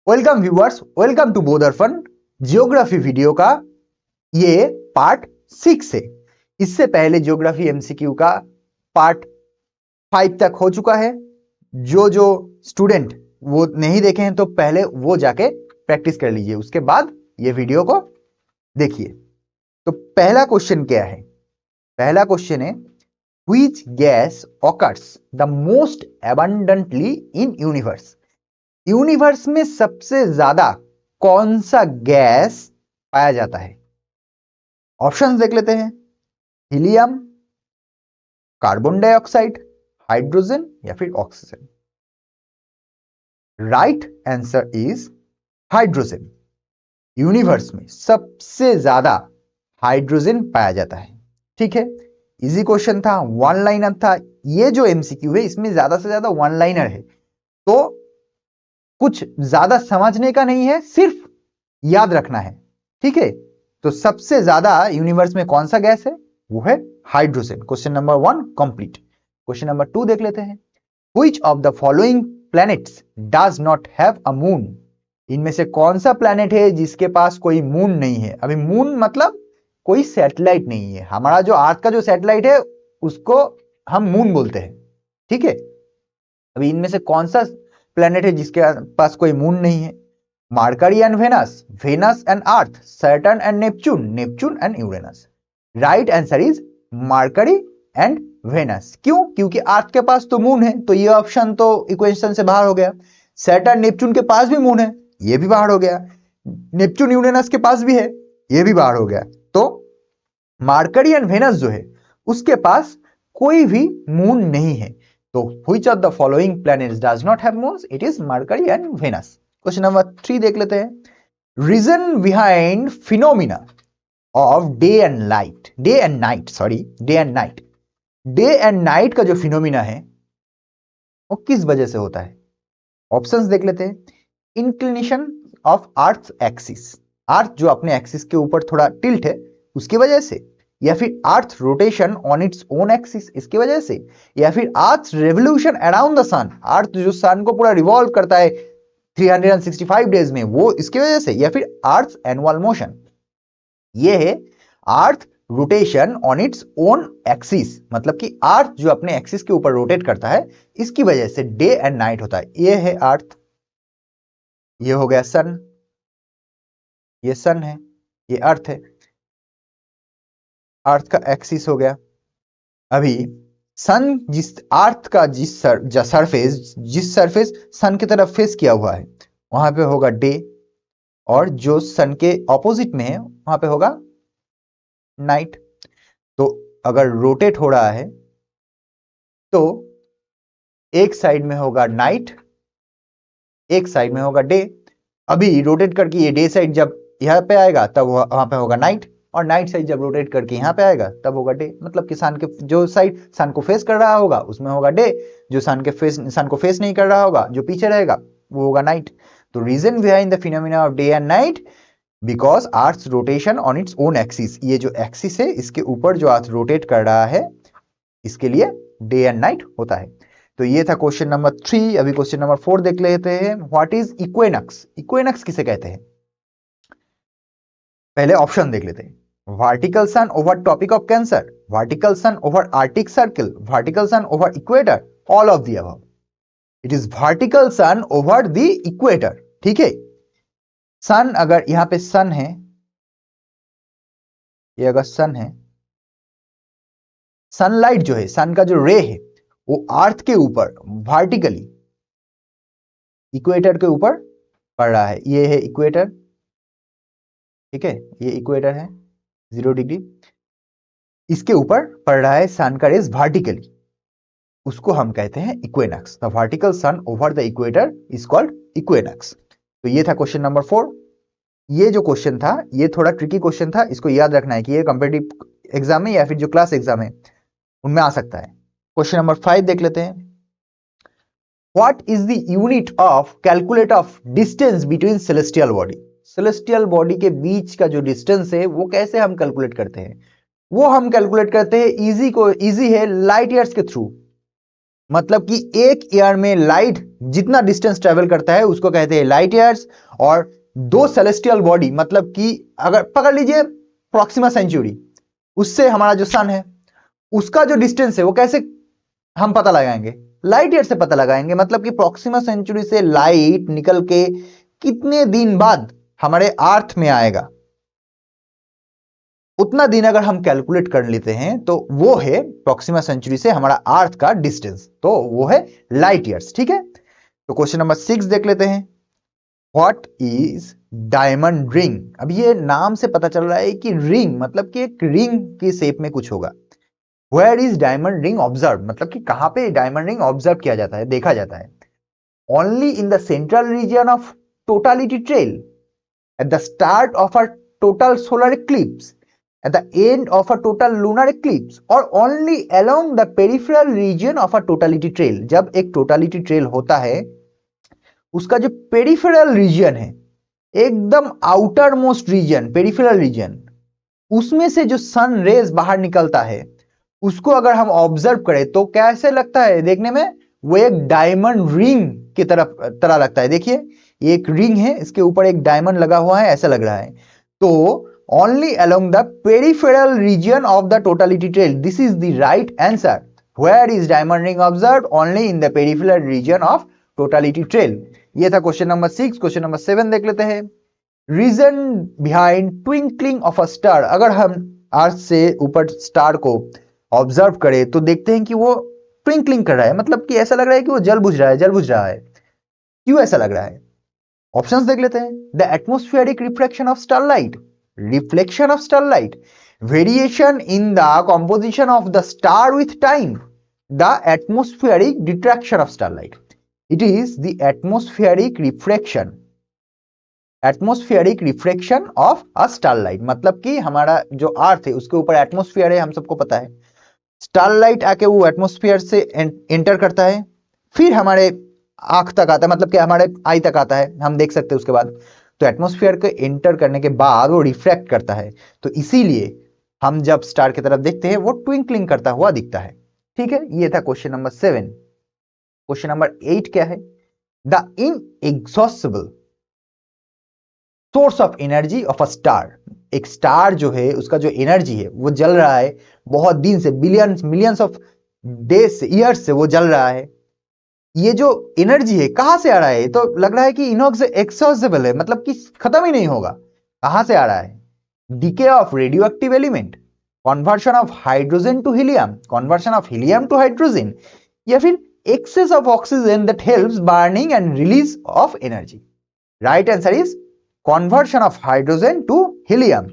Welcome viewers, welcome to बोधरफन geography video का ये पार्ट 6 है। इससे पहले जियोग्राफी एमसीक्यू का पार्ट 5 तक हो चुका है। जो स्टूडेंट वो नहीं देखे हैं तो पहले वो जाके प्रैक्टिस कर लीजिए, उसके बाद ये वीडियो को देखिए। तो पहला क्वेश्चन क्या है? पहला क्वेश्चन है which gas occurs the most abundantly in universe. Universe में सबसे ज्यादा कौन सा गैस पाया जाता है? ऑप्शंस देख लेते हैं। हीलियम, कार्बन डाइऑक्साइड, हाइड्रोजन या फिर oxygen. Right answer is hydrogen. Universe में सबसे ज्यादा हाइड्रोजन पाया जाता है। ठीक है, इजी क्वेश्चन था, वन लाइनर था। ये जो एमसीक्यू है इसमें ज्यादा से ज्यादा वन लाइनर है, तो कुछ ज्यादा समझने का नहीं है, सिर्फ याद रखना है। ठीक है, तो सबसे ज्यादा यूनिवर्स में कौन सा गैस है? वो है hydrogen. Question number 1 complete. Question number 2 देख लेते हैं। Which of the following planets does not have a moon. इनमें से कौन सा प्लैनेट है जिसके पास कोई मून नहीं है? अभी मून मतलब कोई सैटेलाइट नहीं है। हमारा जो अर्थ का जो सैटेलाइट है उसको हम मून बोलते हैं। ठीक है, अभी इनमें से कौन सा प्लैनेट है जिसके पास कोई मून नहीं है? Mercury and Venus, Venus and Earth, Saturn and Neptune, Neptune and Uranus. Right answer is Mercury and Venus. क्यों? क्योंकि अर्थ के पास तो मून है, तो ये ऑप्शन तो इक्वेशन से बाहर हो गया। सैटर्न नेपच्यून के पास भी मून है, ये भी बाहर हो गया। नेपच्यून यूरेनस के पास भी है, ये भी बाहर हो गया। तो मार्करी एंड वेनस जो है उसके पास कोई भी मून नहीं है। तो which of the following planets does not have moons? It is Mercury and Venus. Question number 3 देख लेते हैं। Reason behind phenomena of day and night, day and night, sorry day and night, day and night का जो phenomena है वो किस वजह से होता है? ऑप्शंस देख लेते हैं। इंक्लिनेशन ऑफ अर्थ एक्सिस, अर्थ जो अपने एक्सिस के ऊपर थोड़ा टिल्ट है उसकी वजह से, या फिर अर्थ rotation on its own axis इसकी वजह से, या फिर अर्थ रेवोल्यूशन अराउंड द सन, अर्थ जो सन को पूरा रिवॉल्व करता है 365 डेज में वो इसकी वजह से, या फिर अर्थ एनुअल मोशन। ये है अर्थ rotation on its own axis, मतलब कि अर्थ जो अपने एक्सिस के ऊपर रोटेट करता है इसकी वजह से डे एंड नाइट होता है। ये है अर्थ, ये हो गया सन, ये सन है, ये अर्थ है, अर्थ का एक्सिस हो गया। अभी सन जिस अर्थ का जिस सरफेस सन की तरफ फेस किया हुआ है वहां पे होगा डे, और जो सन के ऑपोजिट में है वहां पे होगा नाइट। तो अगर रोटेट हो रहा है तो एक साइड में होगा नाइट, एक साइड में होगा डे। अभी रोटेट करके ये डे साइड जब यहां पे आएगा तब वहां पे होगा नाइट, और नाइट साइड जब रोटेट करके यहां पे आएगा तब होगा डे। मतलब कि सन के जो साइड सन को फेस कर रहा होगा उसमें होगा डे, जो सन को फेस नहीं कर रहा होगा जो पीछे रहेगा वो होगा नाइट। तो reason behind the phenomena of day and night because earth rotation on its own axis, ये जो एक्सिस है इसके ऊपर जो अर्थ रोटेट कर रहा है इसके लिए डे एंड नाइट होता है। तो ये था क्वेश्चन नंबर 3। अभी क्वेश्चन नंबर 4 देख लेते हैं। What is इक्वेनक्स? इक्वेनक्स किसे कहते हैं? पहले ऑप्शन देख लेते हैं। Vertical sun over tropic of cancer, vertical sun over arctic circle, vertical sun over equator, all of the above. It is vertical sun over the equator. ठीक है, सन अगर यहां पे सन है, ये अगर सन है, सनलाइट जो है सन का जो रे है वो अर्थ के ऊपर वर्टिकली इक्वेटर के ऊपर पड़ रहा है। ये है इक्वेटर, ठीक है, ये इक्वेटर है 0 डिग्री, इसके ऊपर पड़ रहा है सन का रेज वर्टिकली, उसको हम कहते हैं equinox. The vertical sun over the equator is called equinox. तो ये था क्वेश्चन नंबर 4। ये जो क्वेश्चन था ये थोड़ा ट्रिकी क्वेश्चन था, इसको याद रखना है कि ये कॉम्पिटिटिव एग्जाम में या फिर जो क्लास एग्जाम है उनमें आ सकता है। क्वेश्चन नंबर 5 देख लेते हैं। What is the unit of calculate of distance between celestial body? Celestial body के बीच का जो डिस्टेंस है वो कैसे हम कैलकुलेट करते हैं? वो हम कैलकुलेट करते हैं इजी है लाइट ईयर्स के थ्रू। मतलब कि एक ईयर में लाइट जितना डिस्टेंस ट्रेवल करता है उसको कहते हैं लाइट ईयर्स। और दो सेलेस्टियल बॉडी, मतलब कि अगर पकड़ लीजिए प्रॉक्सिमा सेंचुरी, उससे हमारा जो सन है उसका जो डिस्टेंस है वो कैसे हम पता लगाएंगे? लाइट ईयर से पता लगाएंगे। मतलब कि प्रॉक्सिमा सेंचुरी से लाइट निकल के कितने दिन बाद हमारे अर्थ में आएगा, उतना दिन अगर हम कैलकुलेट कर लेते हैं तो वो है प्रॉक्सिमा सेंचुरी से हमारा अर्थ का डिस्टेंस, तो वो है लाइट ईयर्स। ठीक है, तो क्वेश्चन नंबर 6 देख लेते हैं। What is diamond ring? अब ये नाम से पता चल रहा है कि रिंग मतलब कि एक रिंग की शेप में कुछ होगा। Where is diamond ring observe? मतलब कि कहां पे डायमंड रिंग ऑब्जर्व किया जाता है, देखा जाता है? Only in the central region of totality trail, at the start of a total solar eclipse, at the end of a total lunar eclipse, or only along the peripheral region of a totality trail? जब एक totality trail होता है उसका जो peripheral region है, एकदम outermost region, peripheral region, उसमें से जो सन रेज बाहर निकलता है उसको अगर हम ऑब्जर्व करें तो कैसे लगता है देखने में? वो एक डायमंड रिंग की तरह लगता है। देखिए ये एक रिंग है, इसके ऊपर एक डायमंड लगा हुआ है, ऐसा लग रहा है। तो only along the peripheral region of the totality trail, this is the right answer. Where is diamond ring observe? Only in the peripheral region of totality trail. ये था क्वेश्चन नंबर 6। क्वेश्चन नंबर 7 देख लेते हैं। Reason behind twinkling of a star. अगर हम अर्थ से ऊपर star को ऑब्जर्व करें तो देखते हैं कि वो ट्विंकलिंग कर रहा है, मतलब कि ऐसा लग रहा है कि वो जल बुझ रहा है, जल बुझ रहा है। क्यों ऐसा लग रहा है? ऑप्शंस देख लेते हैं। The atmospheric reflection of starlight, reflection of starlight, variation in the composition of the star with time, the atmospheric detraction of starlight. It is the atmospheric reflection, atmospheric reflection of a starlight. मतलब कि हमारा जो अर्थ है उसके ऊपर atmosphere है, हम सबको पता है। स्टारलाइट आके वो एटमॉस्फेयर से एंटर करता है, फिर हमारे आंख तक आता है, मतलब कि हमारे आई तक आता है, हम देख सकते हैं उसके बाद। तो एटमॉस्फेयर को एंटर करने के बाद वो रिफ्लेक्ट करता है, तो इसीलिए हम जब स्टार की तरफ देखते हैं वो ट्विंकलिंग करता हुआ दिखता है। ठीक है, ये था क्वेश्चन नंबर 7। क्वेश्चन नंबर 8 क्या है? The inexhaustible source of energy of a star. एक स्टार जो है उसका जो एनर्जी है वो जल रहा है बहुत दिन से, बिलियंस मिलियंस ऑफ डेज से, ईयर्स से वो जल रहा है। ये जो एनर्जी है कहां से आ रहा है? तो लग रहा है कि इनएक्सॉस्टेबल है, मतलब कि खत्म ही नहीं होगा। कहां से आ रहा है? Decay of radioactive element, conversion of hydrogen to helium, conversion of helium to hydrogen, या फिर excess of oxygen that helps burning and release of energy. Right answer is conversion of hydrogen to helium.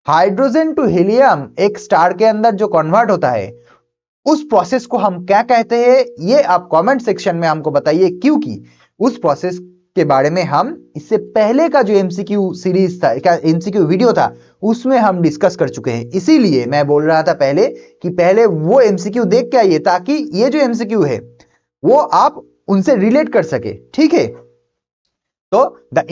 Hydrogen to helium एक star के अंदर जो convert होता है उस process को हम क्या कहते हैं, ये आप कमेंट सेक्शन में हमको बताइए, क्योंकि उस प्रोसेस के बारे में हम इससे पहले का जो एमसीक्यू सीरीज था, क्या एमसीक्यू वीडियो था, उसमें हम डिस्कस कर चुके हैं। इसीलिए मैं बोल रहा था पहले कि पहले वो एमसीक्यू देख के आइए, ताकि ये जो एमसीक्यू है वो आप उनसे रिलेट कर सके। ठीक है, तो the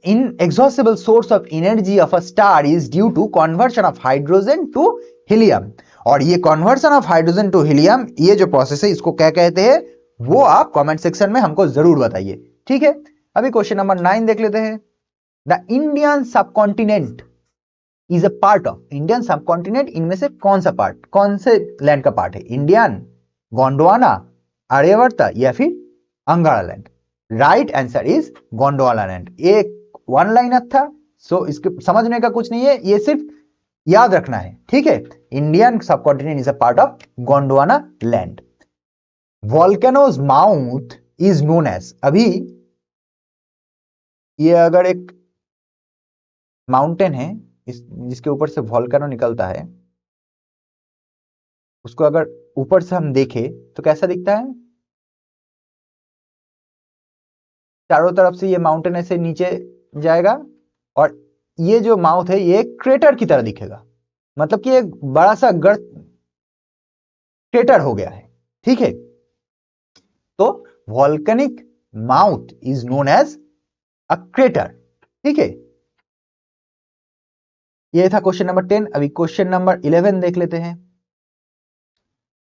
inexhaustible source of energy of a star is due to conversion of hydrogen to helium। और ये conversion of hydrogen to helium, ये जो प्रोसेस है इसको क्या कहते हैं वो आप कमेंट सेक्शन में हमको जरूर बताइए। ठीक है, अभी क्वेश्चन नंबर 9 देख लेते हैं। The Indian subcontinent is a part of, Indian subcontinent इनमें से कौन सा पार्ट, कौन से लैंड का पार्ट है? इंडियन, गोंडवाना, आर्यवर्त या फिर अंगारा land? Right answer is Gondwana land. एक वन लाइनर था, सो इसके समझने का कुछ नहीं है, ये सिर्फ याद रखना है। ठीक है, Indian subcontinent is a part of Gondwana land. Volcanoes mouth is known as, अभी ये अगर एक माउंटेन है जिसके ऊपर से वॉल्केनो निकलता है, उसको अगर ऊपर से हम देखें तो कैसा दिखता है? चारों तरफ से ये माउंटेन ऐसे नीचे जाएगा और ये जो माउथ है ये क्रेटर की तरह दिखेगा, मतलब कि एक बड़ा सा गर्त क्रेटर हो गया है। ठीक है, तो volcanic mouth is known as a crater. ठीक है, ये था क्वेश्चन नंबर 10। अभी क्वेश्चन नंबर 11 देख लेते हैं।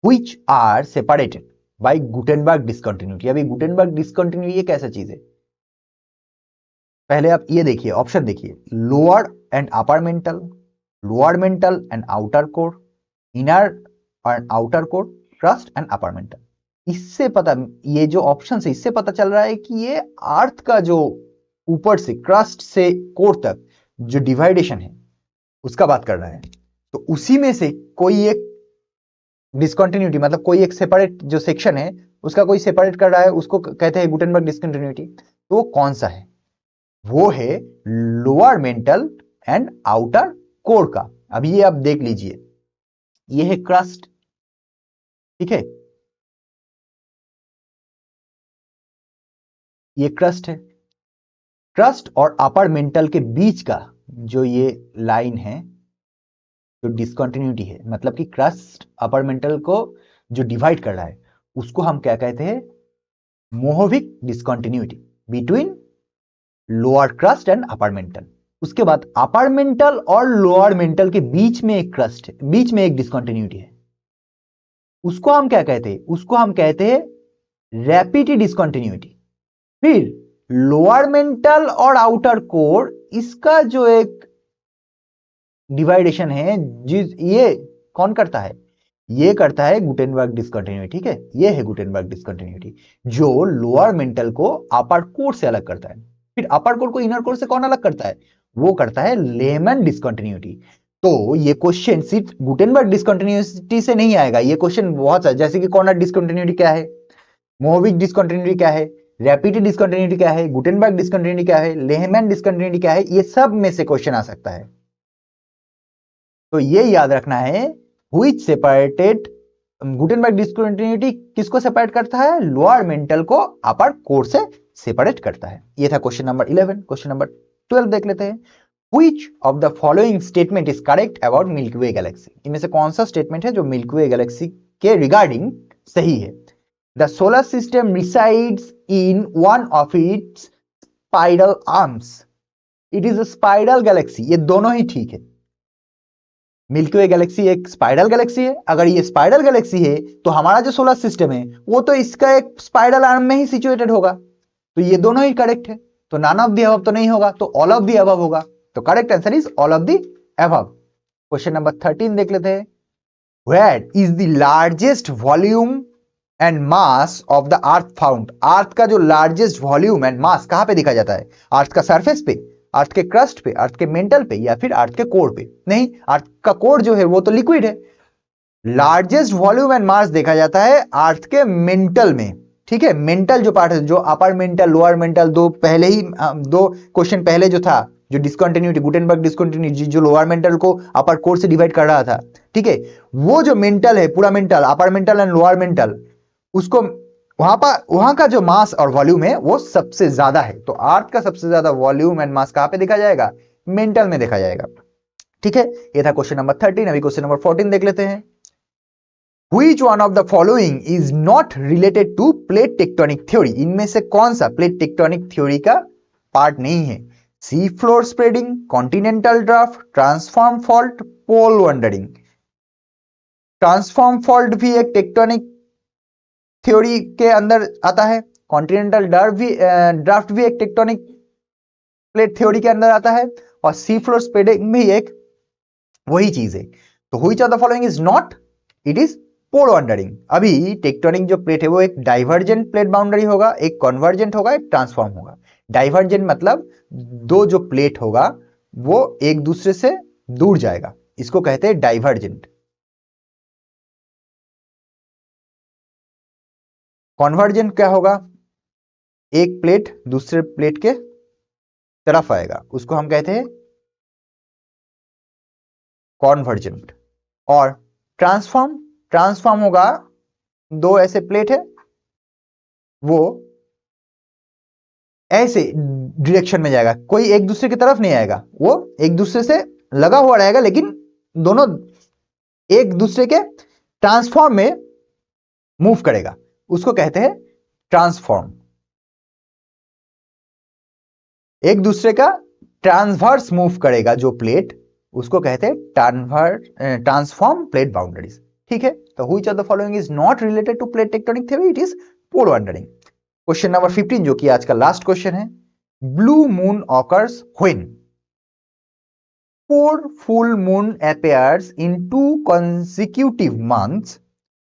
Which are separated by Gutenberg discontinuity. अभी गुटेनबर्ग डिस्कंटिन्यूटी ये कैसा चीज है, पहले आप ये देखिए, ऑप्शन देखिए, lower and upper mental, lower mental and outer core, inner and outer core, crust and upper mental. इससे पता, ये जो ऑप्शन है इससे पता चल रहा है कि ये अर्थ का जो ऊपर से क्रस्ट से कोर तक जो डिवाइडेशन है उसका बात कर रहा है। तो उसी में से कोई एक डिस्कंटिन्यूटी, मतलब कोई एक सेपरेट जो सेक्शन है उसका कोई सेपरेट कर रहा है, उसको कहते हैं गुटेनबर्ग डिस्कंटिन्यूटी। तो वो कौन सा है, वो है lower mental and outer core का। अभी ये आप देख लीजिए, ये है क्रस्ट, ठीक है, ये क्रस्ट है। क्रस्ट और अपर मेंटल के बीच का जो ये लाइन है, जो डिस्कंटिन्यूटी है, मतलब कि क्रस्ट अपर मेंटल को जो डिवाइड कर रहा है, उसको हम क्या कहते हैं, Mohorovicic discontinuity between lower crust and upper mantle. उसके बाद अपर मेंटल और लोअर मेंटल के बीच में एक क्रस्ट है, बीच में एक डिस्कंटिन्यूटी है, उसको हम क्या कहते हैं, उसको हम कहते हैं रैपिड डिस्कंटिन्यूटी। फिर लोअर मेंटल और आउटर कोर, इसका जो एक डिवाइडेशन है, ये कौन करता है, ये करता है गुटेनबर्ग डिस्कंटिन्यूटी, ठीक है, ये है गुटेनबर्ग डिस्कंटिन्यूटी जो लोअर मेंटल को अपर कोर से अलग करता है। फिर अपर कोर को इनर कोर से कौन अलग करता है, वो करता है लेमन डिस्कंटिन्यूटी। तो ये क्वेश्चन सिर्फ गुटेनबर्ग डिस्कंटिन्यूटी से नहीं आएगा, ये क्वेश्चन बहुत सारे, जैसे कि कॉर्नर डिस्कंटिन्यूटी क्या है, मोहविक डिस्कंटिन्यूटी क्या है, रैपिड डिस्कंटिन्यूटी क्या है, गुटेनबर्ग डिस्कंटिन्यूटी क्या है, लेहमैन डिस्कंटिन्यूटी क्या है, ये सब में से क्वेश्चन आ सकता है। तो ये याद रखना है, व्हिच सेपरेटेड गुटेनबर्ग डिस्कंटिन्यूटी किसको सेपरेट करता है, लोअर मेंटल को अपर कोर से सेपरेट करता है। ये था क्वेश्चन नंबर 11। क्वेश्चन नंबर 12 देख लेते हैं। Which of the following statement is correct about milky way Galaxy? इनमें से कौन सा स्टेटमेंट है जो मिल्की वे गैलेक्सी के रिगार्डिंग सही है? The solar system resides in one of its spiral arms. It is a spiral galaxy. ये दोनों ही ठीक है। मिल्की वे गैलेक्सी एक स्पाइरल गैलेक्सी है। अगर ये स्पाइरल गैलेक्सी है तो हमारा जो सोलर सिस्टम है वो तो इसका एक स्पाइरल आर्म में ही सिचुएटेड होगा, तो ये दोनों ही करेक्ट है। तो नन ऑफ द अबव तो नहीं होगा, तो ऑल ऑफ द अबव होगा। तो correct answer is all of the above. Question number 13 देख लेते हैं। Where is the largest volume and mass of the earth found? Earth का जो लार्जेस्ट वॉल्यूम एंड मास कहां पे देखा जाता है? अर्थ का सरफेस पे, अर्थ के क्रस्ट पे, अर्थ के मेंटल पे, या फिर अर्थ के कोर पे? नहीं, अर्थ का कोर जो है वो तो लिक्विड है। लार्जेस्ट वॉल्यूम एंड मास देखा जाता है अर्थ के मेंटल में, ठीक है। मेंटल जो पार्ट है, जो अपर मेंटल लोअर मेंटल, दो क्वेश्चन पहले जो था, जो डिस्कंटिन्यूटी गुटेनबर्ग डिस्कंटिन्यूटी जो लोअर मेंटल को अपर कोर से डिवाइड कर रहा था, ठीक है, वो जो मेंटल है, पूरा mental, upper mantle and lower mental, उसको वहां का जो मास और वॉल्यूम है वो सबसे ज्यादा है। तो अर्थ का सबसे ज्यादा वॉल्यूम एंड मास कहां पे देखा जाएगा? मेंटल में देखा जाएगा, ठीक है। ये था क्वेश्चन नंबर 13। अभी क्वेश्चन नंबर 14 देख लेते हैं। Which one of the following is not related to plate tectonic theory? इनमें से कौन सा प्लेट टेक्टोनिक थ्योरी का पार्ट नहीं है? Sea floor spreading, continental drift, transform fault, pole wandering. Transform fault भी एक टेक्टोनिक थ्योरी के अंदर आता है, कॉन्टिनेंटल ड्राफ्ट भी एक टेक्टोनिक प्लेट थ्योरी के अंदर आता है, और सी फ्लोर स्प्रेडिंग भी एक वही चीज है। तो which of the following is not? It is pole wandering. अभी टेक्टोनिक जो प्लेट है वो एक डाइवर्जेंट प्लेट बाउंड्री होगा, एक कन्वर्जेंट होगा, एक ट्रांसफॉर्म होगा। डाइवर्जेंट मतलब दो जो प्लेट होगा वो एक दूसरे से दूर जाएगा, इसको कहते हैं डाइवर्जेंट। कन्वर्जेंट क्या होगा? एक प्लेट दूसरे प्लेट के तरफ आएगा, उसको हम कहते हैं कॉन्वर्जेंट। और ट्रांसफॉर्म होगा, दो ऐसे प्लेट है, वो ऐसे डायरेक्शन में जाएगा, कोई एक दूसरे की तरफ नहीं आएगा, वो एक दूसरे से लगा हुआ रहेगा, लेकिन दोनों एक दूसरे के ट्रांसफॉर्म में मूव करेगा, उसको कहते हैं ट्रांसफॉर्म। एक दूसरे का ट्रांसवर्स मूव करेगा जो प्लेट, उसको कहते हैं ट्रांसफॉर्म प्लेट बाउंड्रीज, ठीक है, तो which of the following is not related to plate tectonic theory, it is pole wandering. Question number 15 जो कि आज का लास्ट क्वेश्चन है, blue moon occurs when 4 full moon appears in 2 consecutive months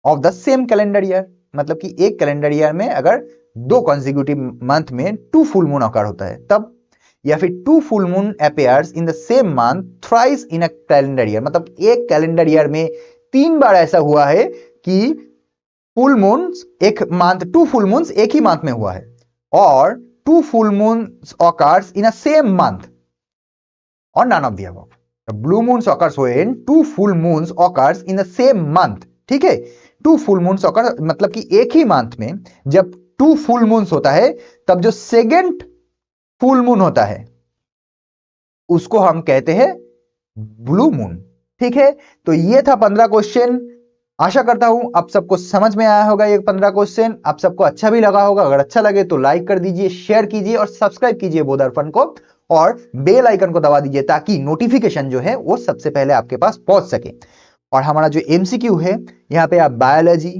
of the same calendar year। मतलब कि एक calendar year में अगर 2 consecutive मंथ में 2 full moon occur होता है तब, या फिर 2 full moon appears in the same month thrice in a calendar year। मतलब एक कैलेंडर ईयर में 3 बार ऐसा हुआ है कि फुल मून्स एक मंथ, 2 full moons एक ही मंथ में हुआ है, और 2 full moons occurs in a same month or none of the above। The blue moons occurs when 2 full moons occurs in the same month। ठीक है, 2 full moons occur मतलब कि एक ही मंथ में जब 2 full moons होता है तब जो सेकेंड फुल मून होता है उसको हम कहते हैं ब्लू मून। ठीक है, तो ये था 15 क्वेश्चन। आशा करता हूं आप सबको समझ में आया होगा ये 15 क्वेश्चन, आप सबको अच्छा भी लगा होगा। अगर अच्छा लगे तो लाइक कर दीजिए, शेयर कीजिए और सब्सक्राइब कीजिए बोधदर्पण को, और बेल आइकन को दबा दीजिए ताकि नोटिफिकेशन जो है वो सबसे पहले आपके पास पहुंच सके। और हमारा जो एमसीक्यू है, यहाँ पे आप biology,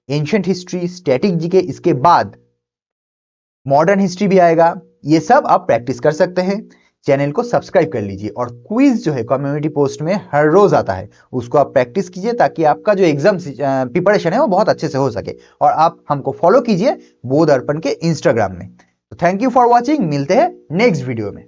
ancient history, static GK, इसके बाद मॉडर्न हिस्ट्री भी आएगा, ये सब आप प्रैक्टिस कर सकते हैं। चैनल को सब्सक्राइब कर लीजिए, और क्विज जो है कम्युनिटी पोस्ट में हर रोज आता है, उसको आप प्रैक्टिस कीजिए ताकि आपका जो एग्जाम प्रिपरेशन है वो बहुत अच्छे से हो सके। और आप हमको फॉलो कीजिए बोधदर्पण के इंस्टाग्राम में। तो थैंक यू फॉर वॉचिंग, मिलते हैं नेक्स्ट वीडियो में।